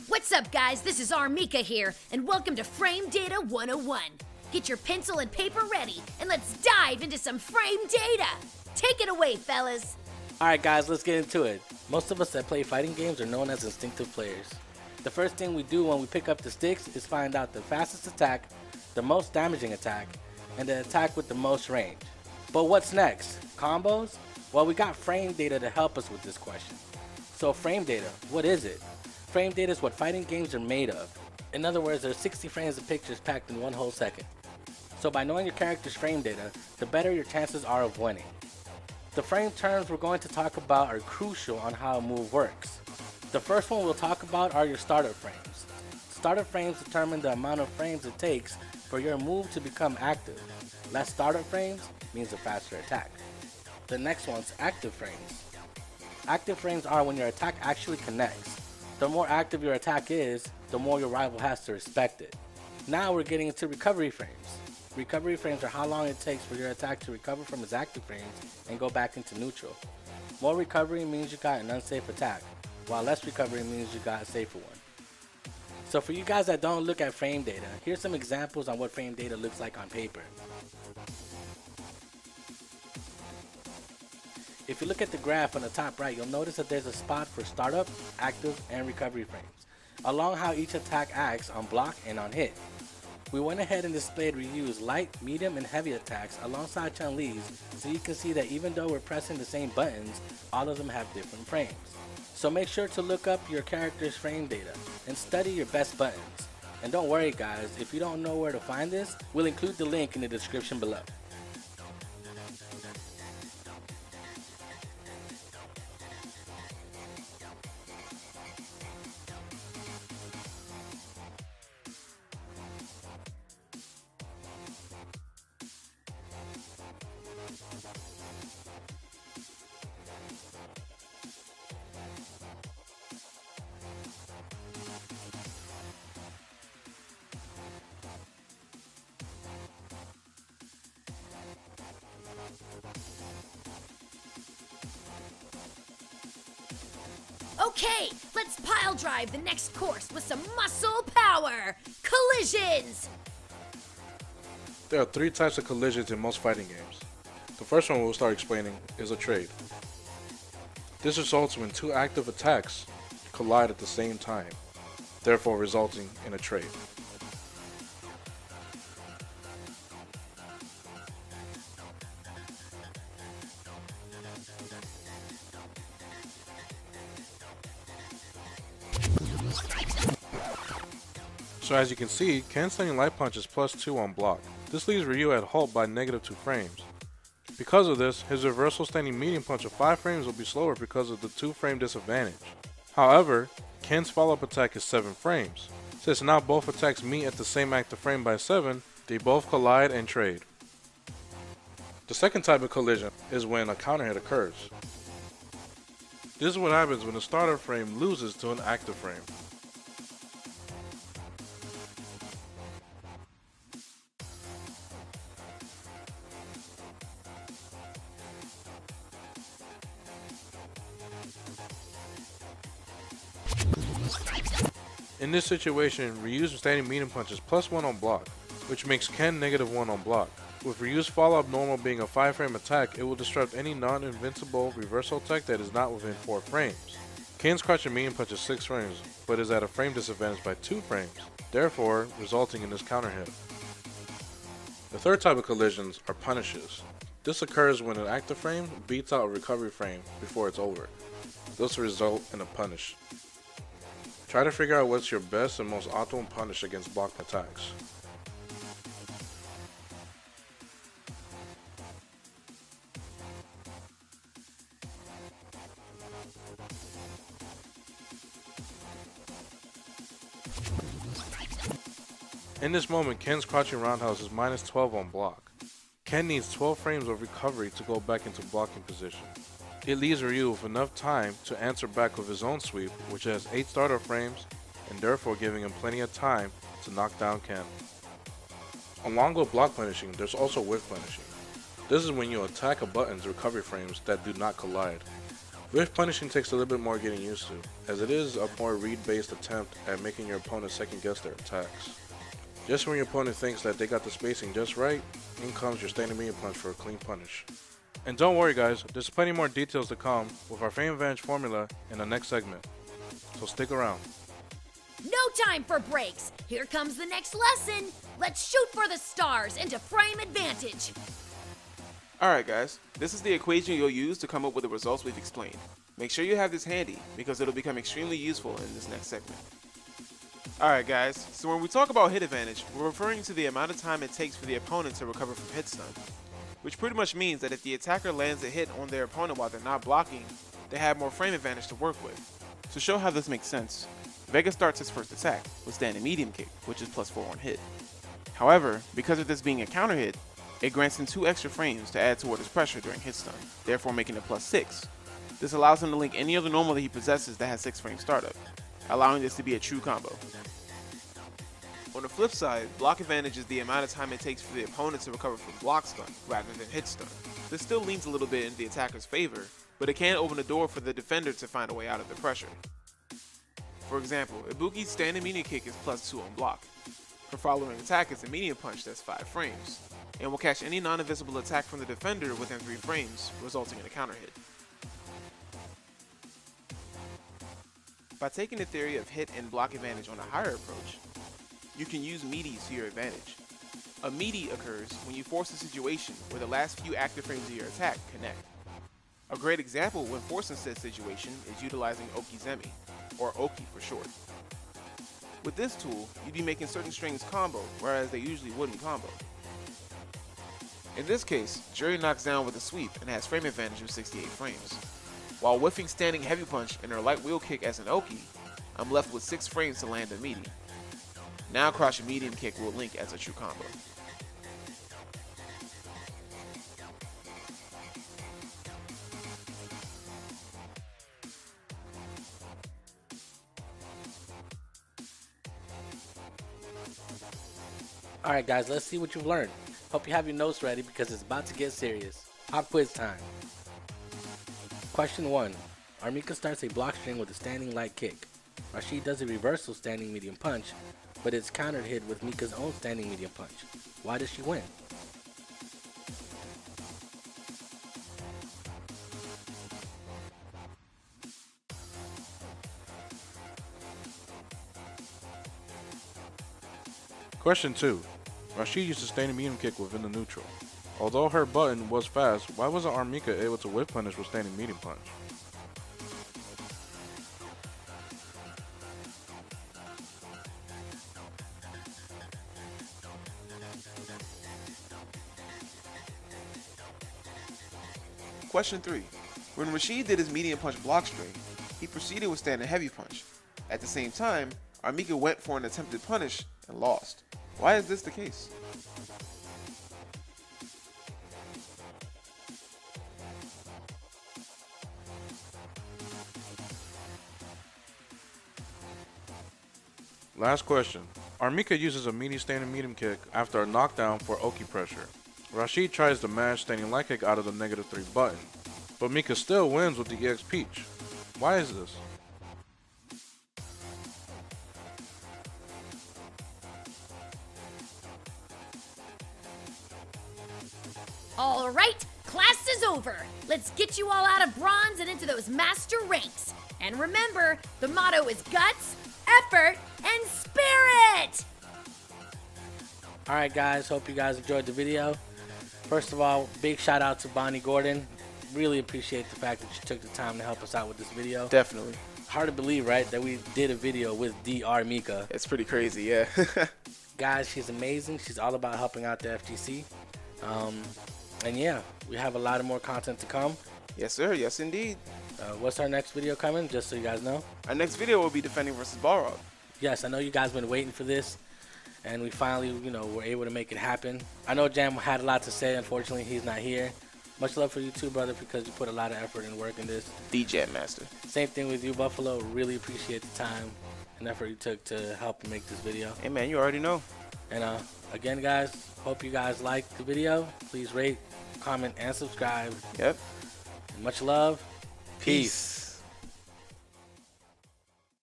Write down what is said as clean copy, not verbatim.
What's up, guys? This is our Mika here, and welcome to Frame Data 101. Get your pencil and paper ready, and let's dive into some frame data. Take it away, fellas. Alright guys, let's get into it. Most of us that play fighting games are known as instinctive players. The first thing we do when we pick up the sticks is find out the fastest attack, the most damaging attack, and the attack with the most range. But what's next? Combos? Well, we got frame data to help us with this question. So frame data, what is it? Frame data is what fighting games are made of. In other words, there's 60 frames of pictures packed in one whole second. So by knowing your character's frame data, the better your chances are of winning. The frame terms we're going to talk about are crucial on how a move works. The first one we'll talk about are your startup frames. Startup frames determine the amount of frames it takes for your move to become active. Less startup frames means a faster attack. The next one's active frames. Active frames are when your attack actually connects. The more active your attack is, the more your rival has to respect it. Now we're getting into recovery frames. Recovery frames are how long it takes for your attack to recover from its active frames and go back into neutral. More recovery means you got an unsafe attack, while less recovery means you got a safer one. So for you guys that don't look at frame data, here's some examples on what frame data looks like on paper. If you look at the graph on the top right, you'll notice that there's a spot for startup, active, and recovery frames, along how each attack acts on block and on hit. We went ahead and displayed Ryu's light, medium, and heavy attacks alongside Chun-Li's, so you can see that even though we're pressing the same buttons, all of them have different frames. So make sure to look up your character's frame data and study your best buttons. And don't worry guys, if you don't know where to find this, we'll include the link in the description below. Okay, let's pile drive the next course with some muscle power. Collisions! There are three types of collisions in most fighting games. The first one we'll start explaining is a trade. This results when two active attacks collide at the same time, therefore resulting in a trade. So as you can see, canceling light punch is +2 on block. This leaves Ryu at halt by -2 frames. Because of this, his reversal standing medium punch of 5 frames will be slower because of the 2 frame disadvantage. However, Ken's follow-up attack is 7 frames. Since now both attacks meet at the same active frame by 7, they both collide and trade. The second type of collision is when a counter hit occurs. This is what happens when the starter frame loses to an active frame. In this situation, Ryu's standing medium punch is +1 on block, which makes Ken -1 on block. With Ryu's follow-up normal being a 5 frame attack, it will disrupt any non-invincible reversal attack that is not within 4 frames. Ken's crouching medium punch is 6 frames, but is at a frame disadvantage by 2 frames, therefore resulting in this counter hit. The third type of collisions are punishes. This occurs when an active frame beats out a recovery frame before it's over. This will result in a punish. Try to figure out what's your best and most optimal punish against blocked attacks. In this moment, Ken's crouching roundhouse is -12 on block. Ken needs 12 frames of recovery to go back into blocking position. It leaves Ryu with enough time to answer back with his own sweep, which has 8 starter frames and therefore giving him plenty of time to knock down Ken. Along with block punishing, there's also whiff punishing. This is when you attack a button's recovery frames that do not collide. Whiff punishing takes a little bit more getting used to, as it is a more read-based attempt at making your opponent second guess their attacks. Just when your opponent thinks that they got the spacing just right, in comes your standing medium punch for a clean punish. And don't worry guys, there's plenty more details to come with our frame advantage formula in the next segment, so stick around. No time for breaks. Here comes the next lesson. Let's shoot for the stars into frame advantage. Alright guys, this is the equation you'll use to come up with the results we've explained. Make sure you have this handy, because it'll become extremely useful in this next segment. Alright guys, so when we talk about hit advantage, we're referring to the amount of time it takes for the opponent to recover from hit stun. Which pretty much means that if the attacker lands a hit on their opponent while they're not blocking, they have more frame advantage to work with. To show how this makes sense, Vega starts his first attack with standing medium kick, which is +4 on hit. However, because of this being a counter hit, it grants him 2 extra frames to add toward his pressure during hit stun, therefore making it +6. This allows him to link any other normal that he possesses that has 6 frame startup, allowing this to be a true combo. On the flip side, block advantage is the amount of time it takes for the opponent to recover from block stun rather than hit stun. This still leans a little bit in the attacker's favor, but it can open the door for the defender to find a way out of the pressure. For example, Ibuki's standing medium kick is +2 on block. Her following attack is a medium punch that's 5 frames, and will catch any non-invincible attack from the defender within 3 frames, resulting in a counter hit. By taking the theory of hit and block advantage on a higher approach, you can use meaties to your advantage. A meaty occurs when you force a situation where the last few active frames of your attack connect. A great example when forcing said situation is utilizing Okizemi, or Oki for short. With this tool, you'd be making certain strings combo, whereas they usually wouldn't combo. In this case, Jury knocks down with a sweep and has frame advantage of 68 frames. While whiffing standing heavy punch and her light wheel kick as an Oki, I'm left with 6 frames to land a meaty. Now crouching medium kick will link as a true combo. Alright guys, let's see what you've learned. Hope you have your notes ready because it's about to get serious. Pop quiz time. Question 1. Mika starts a block string with a standing light kick. Rashid does a reversal standing medium punch, but it's countered hit with Mika's own standing medium punch. Why does she win? Question 2. Rashid used a standing medium kick within the neutral. Although her button was fast, why wasn't Mika able to whiff punish with standing medium punch? Question 3. When Rashid did his medium punch block string, he proceeded with standing heavy punch. At the same time, Mika went for an attempted punish and lost. Why is this the case? Last question. Mika uses a meaty standing medium kick after a knockdown for Oki pressure. Rashid tries to mash standing light kick out of the -3 button, but Mika still wins with the EX Peach. Why is this? Alright, class is over. Let's get you all out of bronze and into those master ranks. And remember, the motto is guts, effort, and spirit! Alright guys, hope you guys enjoyed the video. First of all, big shout out to Bonnie Gordon. Really appreciate the fact that you took the time to help us out with this video. Definitely. Hard to believe, right, that we did a video with DR Mika. It's pretty crazy, yeah. Guys, she's amazing. She's all about helping out the FGC. And yeah, we have a lot of more content to come. Yes, sir. Yes, indeed. What's our next video coming, just so you guys know? Our next video will be defending versus Balrog. Yes, I know you guys been waiting for this, and we finally, were able to make it happen. I know Jam had a lot to say. Unfortunately, he's not here. Much love for you too, brother, because you put a lot of effort and work in this. DJ Master. Same thing with you, Buffalo. Really appreciate the time and effort you took to help make this video. Hey, man, you already know. And again, guys, hope you guys liked the video. Please rate, comment, and subscribe. Yep. Much love. Peace.